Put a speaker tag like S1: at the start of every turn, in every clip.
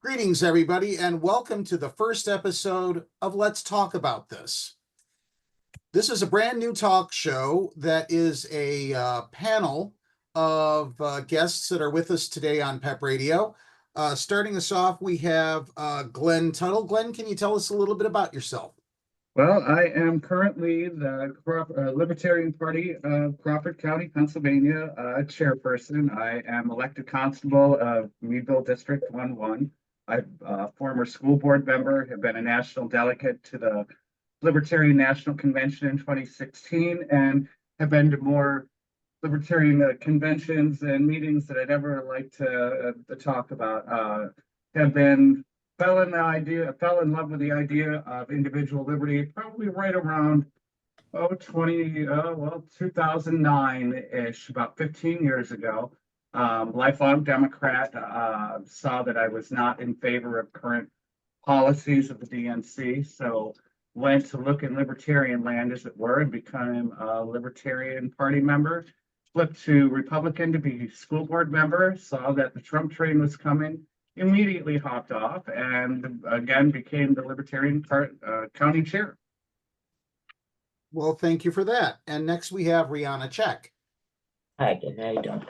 S1: Greetings, everybody, and welcome to the first episode of Let's Talk About This. This is a brand new talk show that is a panel of guests that are with us today on PEP Radio. Starting us off, we have Glenn Tuttle. Glenn, can you tell us a little bit about yourself?
S2: Well, I am currently the Libertarian Party of Crawford County, Pennsylvania chairperson. I am elected constable of Meadville District 1-1. I'm a former school board member, have been a national delegate to the Libertarian National Convention in 2016, and have been to more Libertarian conventions and meetings that I'd ever like to talk about. Fell in love with the idea of individual liberty probably right around 2009-ish, about 15 years ago. Lifelong Democrat, saw that I was not in favor of current policies of the DNC, so went to look in libertarian land, as it were, and became a Libertarian Party member. Flipped to Republican to be school board member, saw that the Trump train was coming, immediately hopped off, and again became the Libertarian County Chair.
S1: Well, thank you for that. And next we have Rianna, Czech.
S3: Hi, good. How you doing?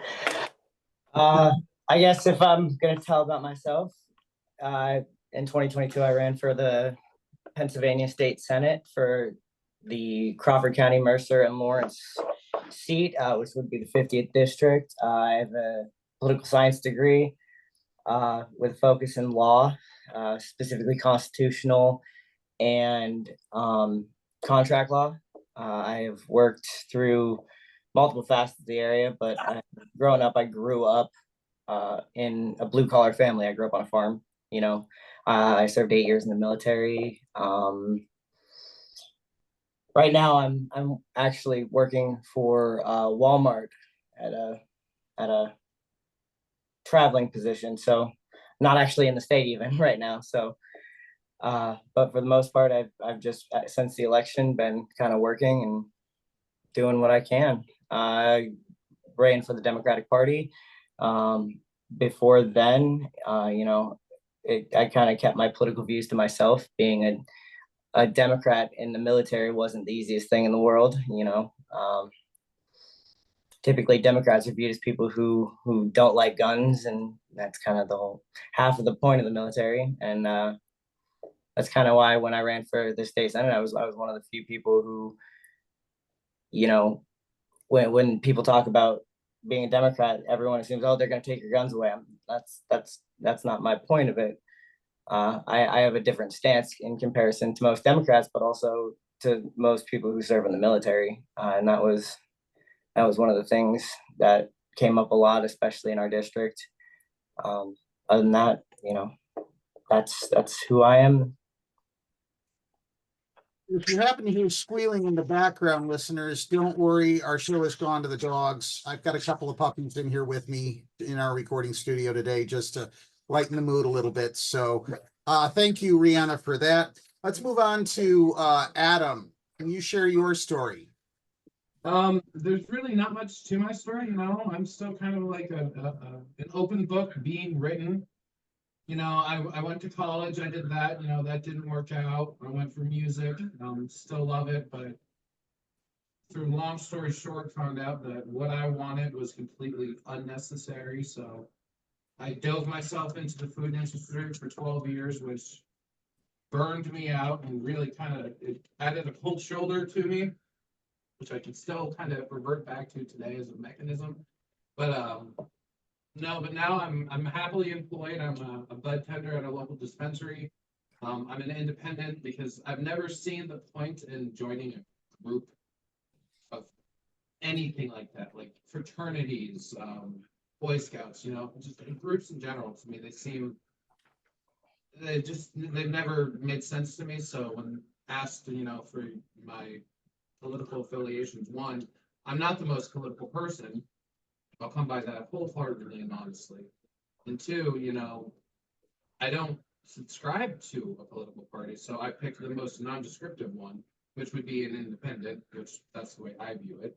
S3: I guess if I'm going to tell about myself, in 2022, I ran for the Pennsylvania State Senate for the Crawford County, Mercer, and Lawrence seat, which would be the 50th district. I have a political science degree with a focus in law, specifically constitutional and contract law. I have worked through multiple facets of the area, but growing up, I grew up in a blue collar family. I grew up on a farm. I served 8 years in the military. Right now, I'm actually working for Walmart at a traveling position, so not actually in the state even right now. So, but for the most part, I've just since the election been kind of working and doing what I can. I ran for the Democratic Party. Before then, I kind of kept my political views to myself. Being a Democrat in the military wasn't the easiest thing in the world. Typically Democrats are viewed as people who don't like guns, and that's kind of the whole half of the point of the military. And that's kind of why when I ran for the state senate, I was one of the few people who, when people talk about being a Democrat, everyone assumes, oh, they're going to take your guns away. That's not my point of it. I have a different stance in comparison to most Democrats, but also to most people who serve in the military. And that was one of the things that came up a lot, especially in our district. Other than that, that's who I am.
S1: If you happen to hear squealing in the background, listeners, don't worry. Our show has gone to the dogs. I've got a couple of puppies in here with me in our recording studio today just to lighten the mood a little bit. So thank you, Rianna, for that. Let's move on to Adam. Can you share your story?
S4: There's really not much to my story. I'm still kind of like an open book being written. I went to college, I did that, that didn't work out. I went for music, still love it, but through long story short, found out that what I wanted was completely unnecessary. So I dove myself into the food industry for 12 years, which burned me out and really it added a cold shoulder to me, which I can still kind of revert back to today as a mechanism. But but now I'm happily employed. I'm a bud tender at a local dispensary. I'm an independent because I've never seen the point in joining a group of anything like that, like fraternities, Boy Scouts, just groups in general. To me, they've never made sense to me. So when asked, for my political affiliations, one, I'm not the most political person. I'll come by that wholeheartedly and honestly. And two, I don't subscribe to a political party, so I picked the most non-descriptive one, which would be an independent, which that's the way I view it.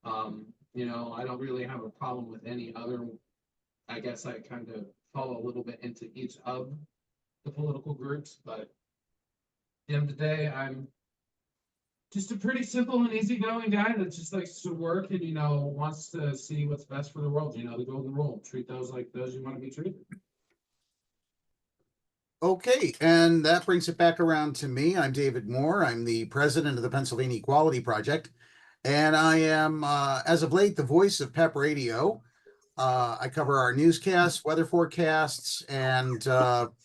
S4: I don't really have a problem with any other. I guess I kind of fall a little bit into each of the political groups, but at the end of the day, I'm just a pretty simple and easygoing guy that just likes to work and, wants to see what's best for the world. The golden rule, treat those like those you want to be treated.
S1: Okay, and that brings it back around to me. I'm David Moore. I'm the president of the Pennsylvania Equality Project, and I am, as of late, the voice of PEP Radio. I cover our newscasts, weather forecasts, and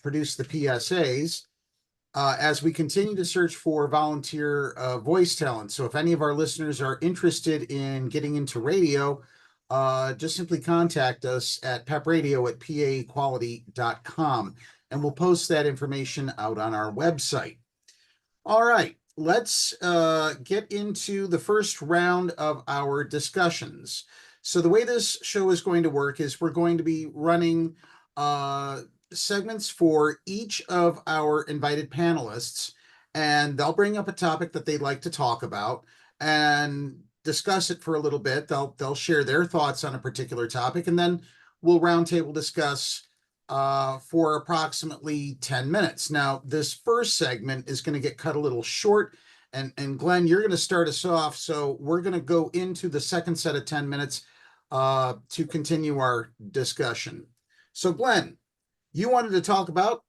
S1: produce the PSAs as we continue to search for volunteer voice talent. So if any of our listeners are interested in getting into radio, just simply contact us at pepradio@paequality.com, and we'll post that information out on our website. All right, let's get into the first round of our discussions. So the way this show is going to work is we're going to be running segments for each of our invited panelists, and they'll bring up a topic that they'd like to talk about and discuss it for a little bit. They'll share their thoughts on a particular topic, and then we'll roundtable discuss for approximately 10 minutes. Now, this first segment is going to get cut a little short, and Glenn, you're going to start us off. So we're going to go into the second set of 10 minutes to continue our discussion. So Glenn, you wanted to talk about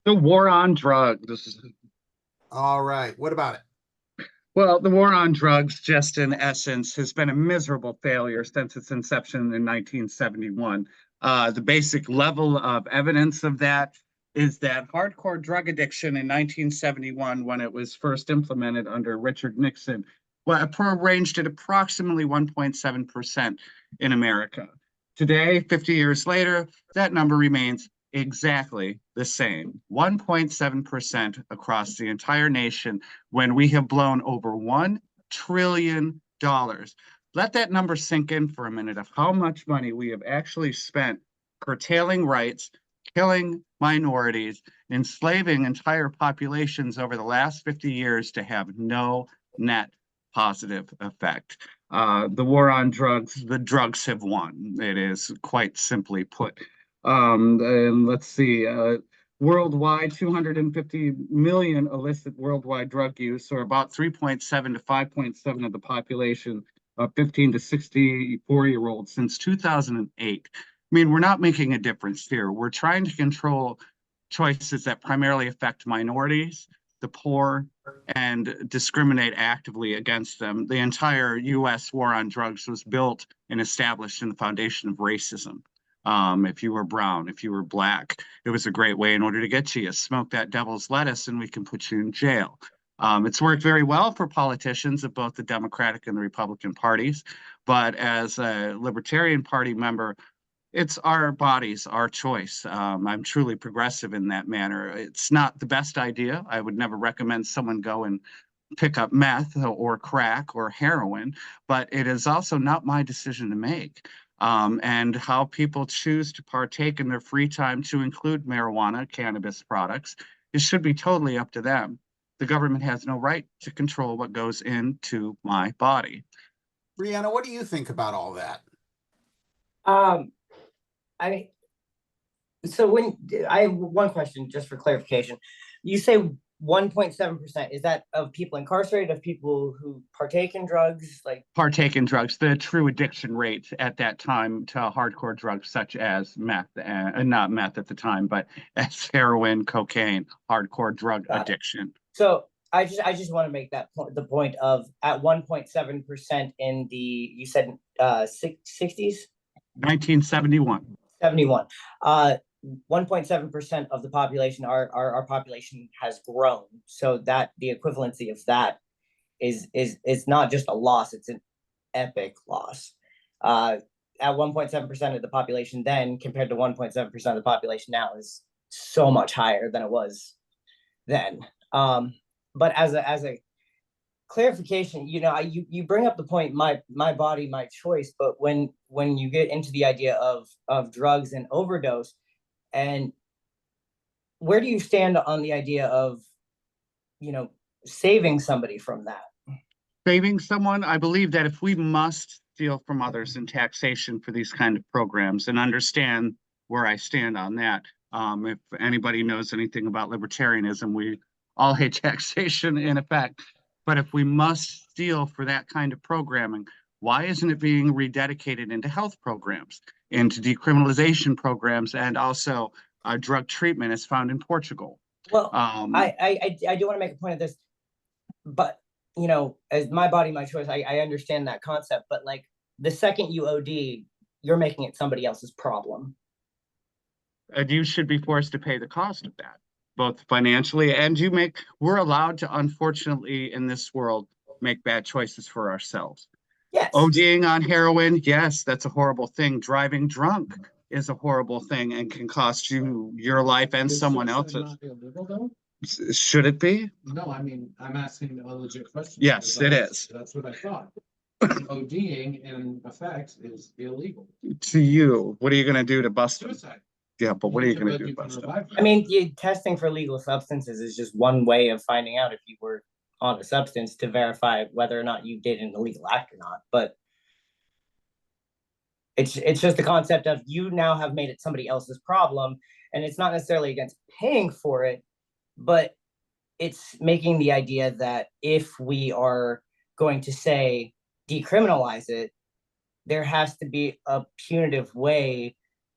S2: The war on drugs.
S1: all right, what about it?
S2: Well, the war on drugs, just in essence, has been a miserable failure since its inception in 1971. The basic level of evidence of that is that hardcore drug addiction in 1971, when it was first implemented under Richard Nixon, ranged at approximately 1.7% in America. Today, 50 years later, that number remains exactly the same, 1.7% across the entire nation, when we have blown over $1 trillion. Let that number sink in for a minute of how much money we have actually spent curtailing rights, killing minorities, enslaving entire populations over the last 50 years to have no net positive effect. The war on drugs, the drugs have won. It is quite simply put. And let's see, worldwide, 250 million illicit worldwide drug use, or about 3.7 to 5.7 of the population of 15 to 64-year-olds since 2008. I mean, we're not making a difference here. We're trying to control choices that primarily affect minorities, the poor, and discriminate actively against them. The entire U.S. war on drugs was built and established in the foundation of racism. If you were brown, if you were black, it was a great way in order to get you smoke that devil's lettuce and we can put you in jail. It's worked very well for politicians of both the Democratic and the Republican parties, but as a Libertarian Party member, it's our bodies, our choice. I'm truly progressive in that manner. It's not the best idea. I would never recommend someone go and pick up meth or crack or heroin, but it is also not my decision to make. And how people choose to partake in their free time to include marijuana, cannabis products, it should be totally up to them. The government has no right to control what goes into my body.
S1: Rianna, what do you think about all that?
S3: I mean, so I have one question just for clarification. You say 1.7%, is that of people incarcerated, of people who partake in drugs?
S2: Partake in drugs, the true addiction rate at that time to hardcore drugs such as meth, not meth at the time, but as heroin, cocaine, hardcore drug addiction.
S3: So I just want to make that point, the point of at 1.7% in the, you said 60s?
S2: 1971.
S3: 71. 1.7% of the population, our population has grown. So that the equivalency of that is not just a loss, it's an epic loss. At 1.7% of the population then compared to 1.7% of the population now is so much higher than it was then. But as a clarification, you bring up the point, my body, my choice, but when you get into the idea of drugs and overdose, and where do you stand on the idea of, saving somebody from that?
S2: Saving someone, I believe that if we must steal from others in taxation for these kind of programs, and understand where I stand on that, If anybody knows anything about libertarianism, we all hate taxation in effect. But if we must steal for that kind of programming, why isn't it being rededicated into health programs, into decriminalization programs, and also drug treatment as found in Portugal?
S3: Well, I do want to make a point of this, but you know, as my body, my choice, I understand that concept, but like the second you OD, you're making it somebody else's problem.
S2: And you should be forced to pay the cost of that, both financially and we're allowed to, unfortunately, in this world, make bad choices for ourselves.
S3: Yes.
S2: ODing on heroin, yes, that's a horrible thing. Driving drunk is a horrible thing and can cost you your life and someone else's.
S4: Not illegal, though?
S2: Should it be?
S4: No, I mean, I'm asking a legit question.
S2: Yes, it is.
S4: That's what I thought. ODing in effect is illegal.
S2: To you, what are you going to do to bust them?
S4: Suicide.
S2: Yeah, but what are you going to do to
S4: You can
S2: bust them?
S4: revive
S3: I mean, testing for legal substances is just one way of finding out if you were on a substance to verify whether or not you did an illegal act or not. But it's just the concept of you now have made it somebody else's problem, and it's not necessarily against paying for it, but it's making the idea that if we are going to say decriminalize it, there has to be a punitive way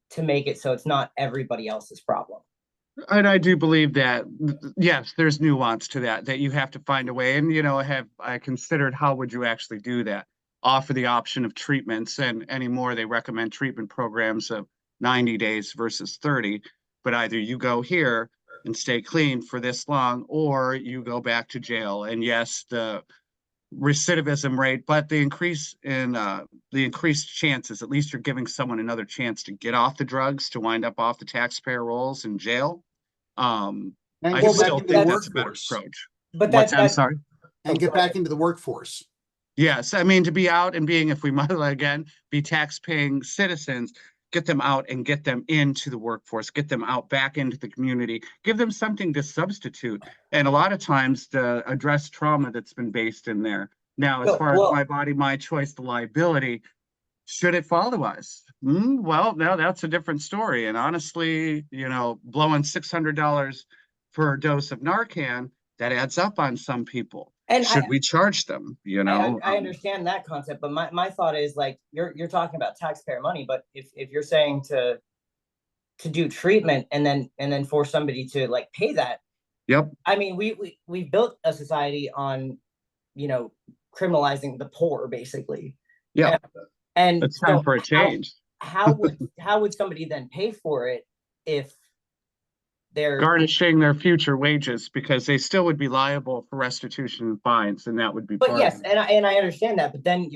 S3: to make it so it's not everybody else's problem.
S2: And I do believe that, yes, there's nuance to that you have to find a way. And, you know, I considered how would you actually do that? Offer the option of treatments, and anymore they recommend treatment programs of 90 days versus 30. But either you go here and stay clean for this long, or you go back to jail. And yes, the recidivism rate, but the increased chances, at least you're giving someone another chance to get off the drugs, to wind up off the taxpayer rolls in jail.
S1: And
S2: I
S1: go
S2: still
S1: back into
S2: think
S1: the
S2: that's a better
S1: workforce.
S2: approach.
S3: But
S2: I'm sorry.
S1: And get back into the workforce.
S2: Yes, I mean, to be out and being, if we might again be tax-paying citizens, get them out and get them into the workforce, get them out back into the community, give them something to substitute. And a lot of times to address trauma that's been based in there. Now, as far as my body, my choice, the liability, should it fall to us? Well, now that's a different story. And honestly, you know, blowing $600 for a dose of Narcan, that adds up on some people. And should we charge them? You know,
S3: I understand that concept, but my thought is like you're talking about taxpayer money, but if you're saying to do treatment and then force somebody to like pay that.
S2: Yep.
S3: I mean, we built a society on, you know, criminalizing the poor basically.
S2: Yeah.
S3: And
S2: it's time for a change.
S3: How would somebody then pay for it if they're
S2: garnishing their future wages, because they still would be liable for restitution and fines, and that would be
S3: but yes, and I understand that, but then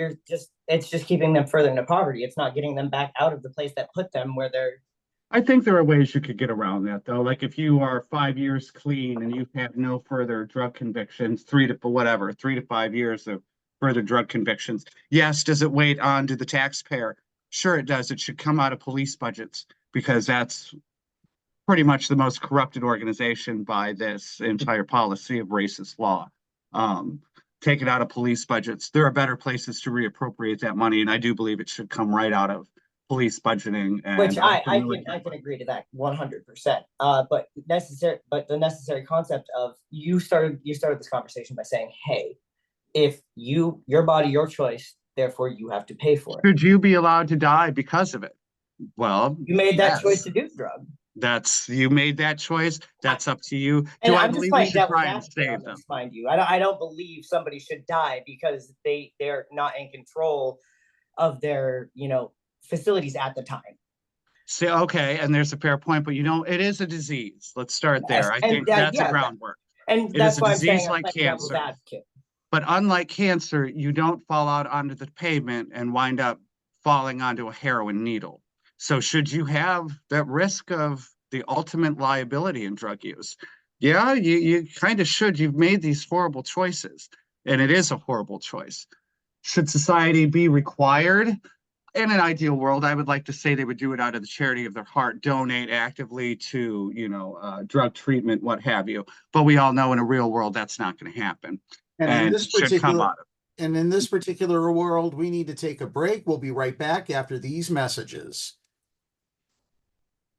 S3: it's just keeping them further into poverty. It's not getting them back out of the place that put them where they're.
S2: I think there are ways you could get around that, though. Like if you are 5 years clean and you have no further drug convictions, 3 to 5 years of further drug convictions. Yes, does it weigh on to the taxpayer? Sure, it does. It should come out of police budgets, because that's pretty much the most corrupted organization by this entire policy of racist law. Take it out of police budgets. There are better places to reappropriate that money, and I do believe it should come right out of police budgeting. And
S3: which I can agree to that 100%. But the necessary concept of you started this conversation by saying, hey, if your body, your choice, therefore you have to pay for it.
S2: Should you be allowed to die because of it? Well,
S3: you made that choice to do the drug.
S2: You made that choice. That's up to you.
S3: Do I believe we should try and save them? Mind you, I don't believe somebody should die because they're not in control of their, you know, facilities at the time.
S2: So, okay, and there's a fair point, but you know, it is a disease. Let's start there. I think that's a groundwork.
S3: And
S2: that's why I'm saying like cancer. But unlike cancer, you don't fall out onto the pavement and wind up falling onto a heroin needle. So should you have that risk of the ultimate liability in drug use? Yeah, you kind of should. You've made these horrible choices, and it is a horrible choice. Should society be required? In an ideal world, I would like to say they would do it out of the charity of their heart, donate actively to, you know, drug treatment, what have you. But we all know in a real world, that's not going to happen.
S1: And in this particular world, we need to take a break. We'll be right back after these messages.